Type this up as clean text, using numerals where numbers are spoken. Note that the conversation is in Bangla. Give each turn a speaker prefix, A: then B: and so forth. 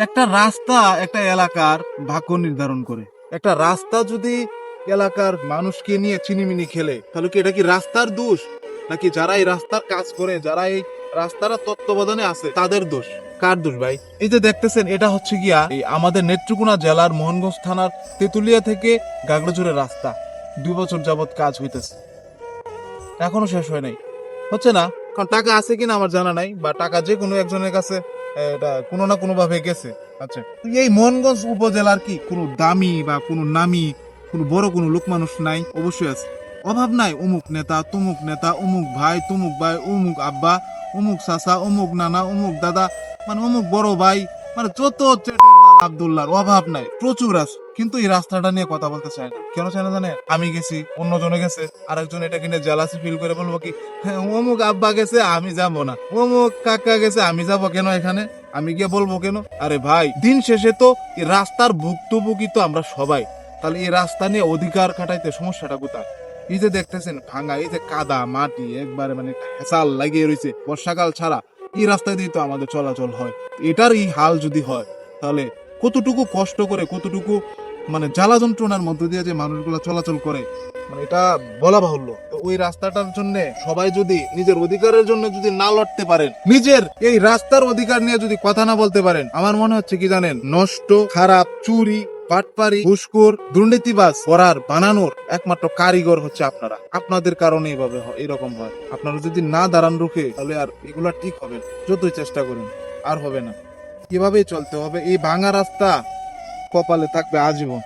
A: একটা রাস্তা একটা এলাকার ভাগ্য নির্ধারণ করে। একটা রাস্তা যদি এলাকার মানুষকে নিয়ে চিনিমিনি খেলে, তাহলে কি এটা কি রাস্তার দোষ, নাকি যারা এই রাস্তার কাজ করে, যারা এই রাস্তার তত্ত্বাবধানে আছে তাদের দোষ? কার দোষ ভাই? এই যে দেখতেছেন, এটা হচ্ছে গিয়া এই আমাদের নেত্রকোনা জেলার মোহনগঞ্জ থানার তেতুলিয়া থেকে গাগড়াঝড়ের রাস্তা। 2 বছর যাবত কাজ হইতেছে, এখনো শেষ হয় নাই, হচ্ছে না। কারণ টাকা আছে কিনা আমার জানা নাই, বা টাকা যে কোনো একজনের কাছে এটা কোনো না কোনো ভাবে গেছে। আচ্ছা, এই মোহনগঞ্জ উপজেলার কি কোনো দামি বা কোনো নামি কোনো বড় কোনো লোক মানুষ নাই? অবশ্যই আছে। অভাব নাই অমুক নেতা তমুক নেতা, অমুক ভাই তমুক ভাই, অমুক আব্বা, অমুক চাচা, অমুক নানা, অমুক দাদা, মানে অমুক বড় ভাই, মানে যত আব্দুল্লাহর অভাব নাই, প্রচুর আছে। কিন্তু এই রাস্তাটা নিয়ে কথা বলতে চায় না। কেন চায় না জানে? আমি গেছি, অন্যজনে গেছে, আরেকজন এটা কিনে জেলাসি ফিল করে বলবো কি, হ্যাঁ অমুক আব্বা গেছে আমি যাবো না, অমুক কাকা গেছে আমি যাবো কেন এখানে, আমি গিয়ে বলবো কেন? আরে ভাই, দিন শেষে তো এই রাস্তার ভুক্তভোগী তো আমরা সবাই। তাহলে এই রাস্তা নিয়ে অধিকার খাটাইতে সমস্যাটা কোথায়? এই যে দেখতেছেন ভাঙা, এই যে কাদা মাটি একবারে মানে হেসাল লাগিয়ে রয়েছে, বর্ষাকাল ছাড়া এই রাস্তায় দিয়ে তো আমাদের চলাচল হয়। এটার এই হাল যদি হয়, তাহলে কতটুকু কষ্ট করে, কতটুকু মানে জ্বালা যন্ত্রণার মধ্য দিয়ে যে মানুষগুলো চলাচল করে, মানে এটা বলা বাহুল্য। তো ওই রাস্তাটার জন্য সবাই যদি নিজের অধিকারের জন্য যদি না লড়তে পারেন, নিজের এই রাস্তার অধিকার নিয়ে যদি কথা না বলতে পারেন, আমার মনে হচ্ছে কি জানেন, নষ্ট, খারাপ, চুরি, বাটপারি, ঘুষখোর, দুর্নীতিবাজ করার বানানোর একমাত্র কারিগর হচ্ছে আপনারা। আপনাদের কারণে এইভাবে এরকম হয়। আপনারা যদি না দাঁড়ান রুখে, তাহলে আর এগুলা ঠিক হবে না। যতই চেষ্টা করেন আর হবে না। এভাবেই চলতে হবে। এই ভাঙা রাস্তা কপালে থাকবে আজীবন।